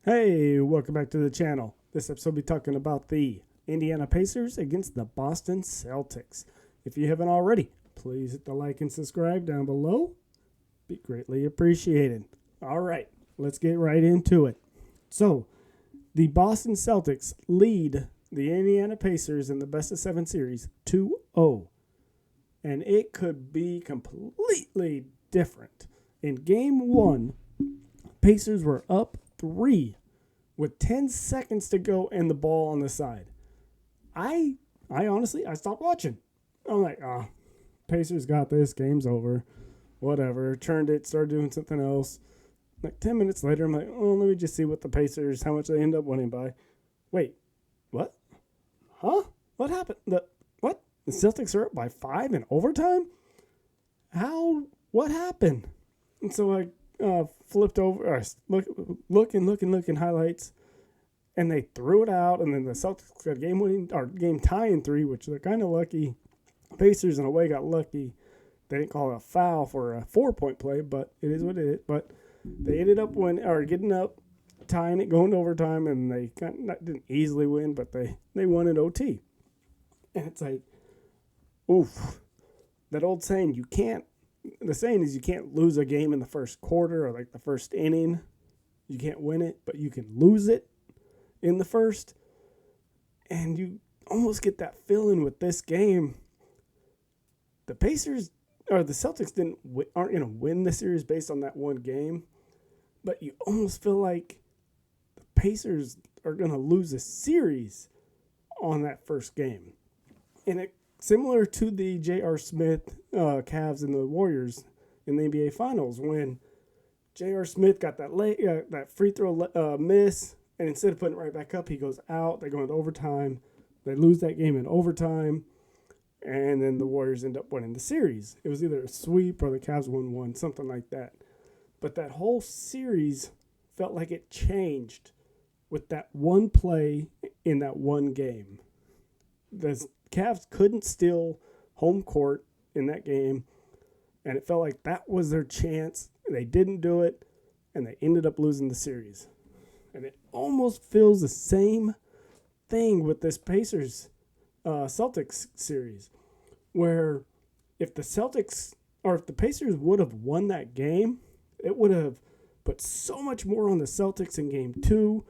Hey, welcome back to the channel. This episode will be talking about the Indiana Pacers against the Boston Celtics. If you haven't already, please hit the like and subscribe down below. Be greatly appreciated. All right, let's get right into it. So, the Boston Celtics lead the Indiana Pacers in the best of 7 series 2-0. And it could be completely different. In game 1, Pacers were up 3 with 10 seconds to go and the ball on the side. I honestly stopped watching. I'm like, Pacers got this. Game's over. Whatever. Turned it, started doing something else. Like 10 minutes later, I'm like, let me just see what the Pacers, how much they end up winning by. Wait, what? Huh? What happened? What? The Celtics are up by 5 in overtime? How? What happened? And so I flipped over, looking highlights, and they threw it out, and then the Celtics got game tying 3, which they're kind of lucky. Pacers in a way got lucky. They didn't call it a foul for a 4-point play, but it is what it is. But they ended up getting up, tying it, going to overtime, and they didn't easily win, but they won in OT. And it's like, oof, that old saying, the saying is you can't lose a game in the first quarter or like the first inning. You can't win it, but you can lose it in the first. And you almost get that feeling with this game. The Pacers or the Celtics aren't going to win the series based on that one game, but you almost feel like the Pacers are going to lose a series on that first game. And it similar to the J.R. Smith Cavs and the Warriors in the NBA Finals when J.R. Smith got that free throw miss, and instead of putting it right back up, he goes out. They go into overtime. They lose that game in overtime, and then the Warriors end up winning the series. It was either a sweep or the Cavs won one, something like that. But that whole series felt like it changed with that one play in that one game. The Cavs couldn't steal home court in that game, and it felt like that was their chance. They didn't do it, and they ended up losing the series. And it almost feels the same thing with this Pacers Celtics series, where if the Pacers would have won that game, it would have put so much more on the Celtics in game 2.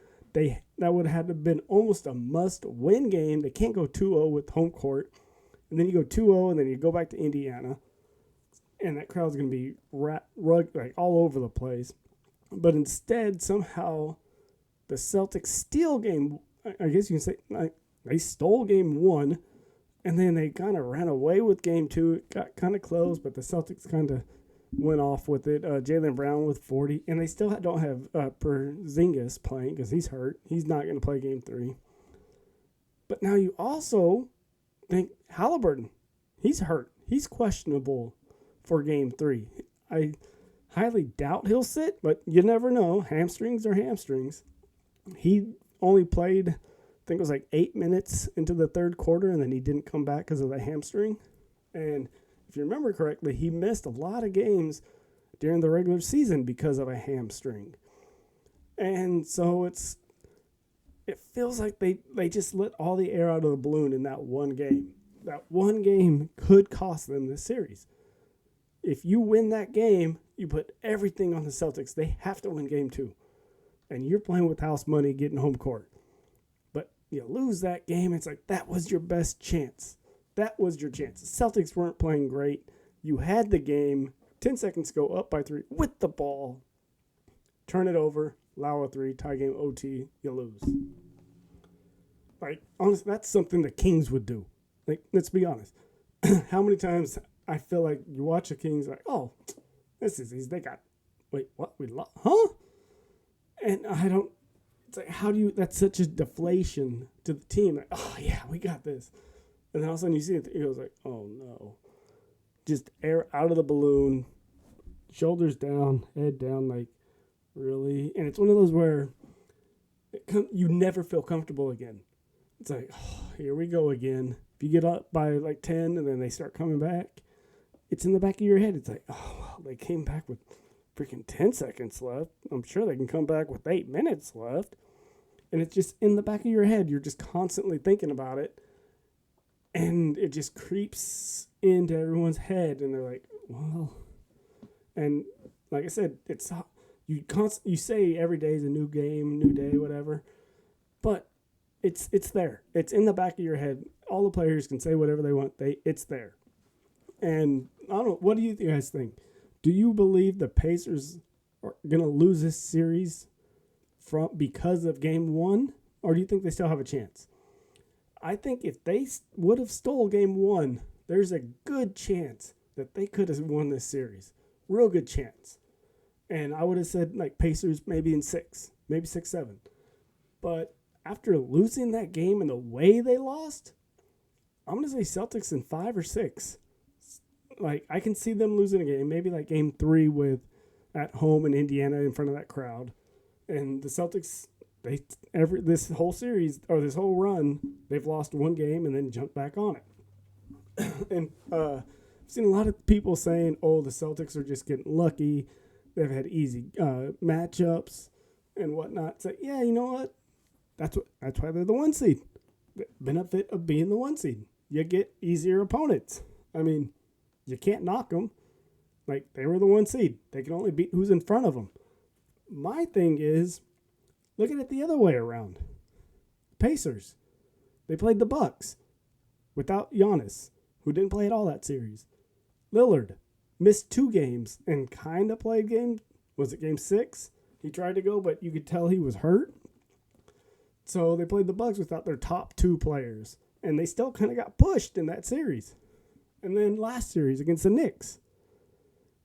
That would have been almost a must-win game. They can't go 2-0 with home court. And then you go 2-0, and then you go back to Indiana. And that crowd's going to be all over the place. But instead, somehow, the Celtics steal game. I guess you can say they stole game 1. And then they kind of ran away with game 2. It got kind of close, but the Celtics kind of went off with it. Jaylen Brown with 40. And they still don't have Porzingis playing because he's hurt. He's not going to play game 3. But now you also think Haliburton. He's hurt. He's questionable for game 3. I highly doubt he'll sit, but you never know. Hamstrings are hamstrings. He only played, I think it was like 8 minutes into the third quarter, and then he didn't come back because of the hamstring. And if you remember correctly, he missed a lot of games during the regular season because of a hamstring. And so it feels like they just let all the air out of the balloon in that one game. That one game could cost them this series. If you win that game, you put everything on the Celtics. They have to win game 2. And you're playing with house money, getting home court. But you lose that game, it's like that was your best chance. That was your chance. The Celtics weren't playing great. You had the game. 10 seconds to go, up by 3 with the ball. Turn it over, allow a 3, tie game OT, you lose. Like, honestly, that's something the Kings would do. Like, let's be honest. How many times I feel like you watch the Kings like, oh, this is easy. They got, wait, what? We lost? Huh? And it's like, that's such a deflation to the team. Like, oh, yeah, we got this. And then all of a sudden you see it, it was like, oh no. Just air out of the balloon, shoulders down, head down, like, really? And it's one of those where you never feel comfortable again. It's like, oh, here we go again. If you get up by like 10 and then they start coming back, it's in the back of your head. It's like, oh, well, they came back with freaking 10 seconds left. I'm sure they can come back with 8 minutes left. And it's just in the back of your head. You're just constantly thinking about it. And it just creeps into everyone's head. And they're like, well. And like I said, it's you say every day is a new game, new day, whatever. But it's there. It's in the back of your head. All the players can say whatever they want. It's there. And I don't know. What do you guys think? Do you believe the Pacers are going to lose this series because of Game 1? Or do you think they still have a chance? I think if they would have stole Game 1, there's a good chance that they could have won this series. Real good chance. And I would have said, like, Pacers maybe in 6. Maybe 6-7. But after losing that game and the way they lost, I'm going to say Celtics in 5 or 6. Like, I can see them losing a game, maybe like Game 3 at home in Indiana in front of that crowd. And the Celtics, this whole series, or this whole run, they've lost one game and then jumped back on it. And I've seen a lot of people saying, oh, the Celtics are just getting lucky. They've had easy matchups and whatnot. It's like, yeah, you know what? That's why they're the 1 seed. The benefit of being the 1 seed. You get easier opponents. I mean, you can't knock them. Like, they were the 1 seed. They can only beat who's in front of them. My thing is, look at it the other way around. Pacers. They played the Bucks without Giannis, who didn't play at all that series. Lillard missed 2 games and kind of played game 6? He tried to go, but you could tell he was hurt. So they played the Bucks without their top 2 players. And they still kind of got pushed in that series. And then last series against the Knicks.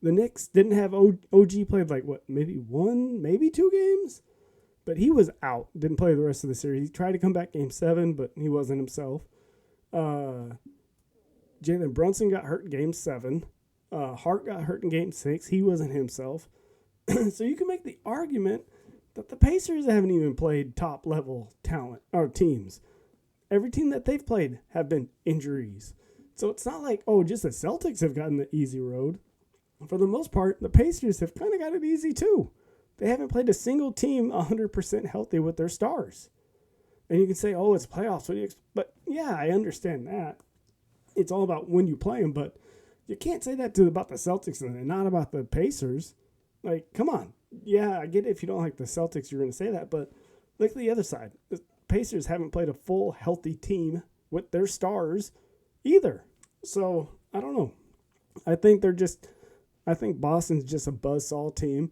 The Knicks didn't have OG played like, maybe 1, maybe 2 games? But he was out. Didn't play the rest of the series. He tried to come back Game 7, but he wasn't himself. Jaylen Brunson got hurt in Game 7. Hart got hurt in Game 6. He wasn't himself. So you can make the argument that the Pacers haven't even played top-level talent or teams. Every team that they've played have been injuries. So it's not like, just the Celtics have gotten the easy road. For the most part, the Pacers have kind of got it easy too. They haven't played a single team 100% healthy with their stars. And you can say, it's playoffs. But yeah, I understand that. It's all about when you play them. But you can't say that about the Celtics and not about the Pacers. Like, come on. Yeah, I get it. If you don't like the Celtics, you're going to say that. But look at the other side. The Pacers haven't played a full healthy team with their stars either. So, I don't know. I think Boston's just a buzzsaw team.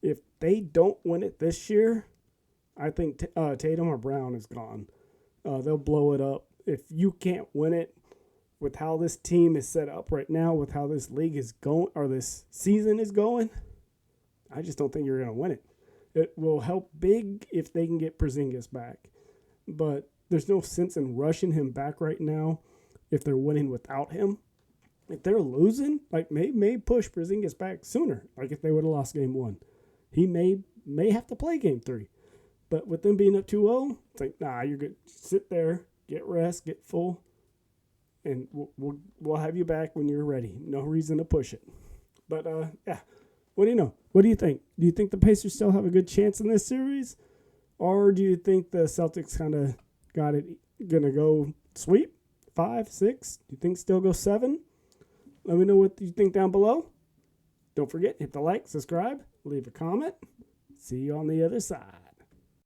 If they don't win it this year, I think Tatum or Brown is gone. They'll blow it up. If you can't win it with how this team is set up right now, with how this league is going, or this season is going, I just don't think you're going to win it. It will help big if they can get Porzingis back. But there's no sense in rushing him back right now if they're winning without him. If they're losing, like may push Porzingis back sooner. Like if they would have lost Game 1. He may have to play Game 3. But with them being up 2-0, it's like, nah, you're good. Sit there, get rest, get full, and we'll have you back when you're ready. No reason to push it. But, yeah, what do you know? What do you think? Do you think the Pacers still have a good chance in this series? Or do you think the Celtics kind of got it, going to go sweep? 5, 6? Do you think still go 7? Let me know what you think down below. Don't forget, hit the like, subscribe, leave a comment. See you on the other side.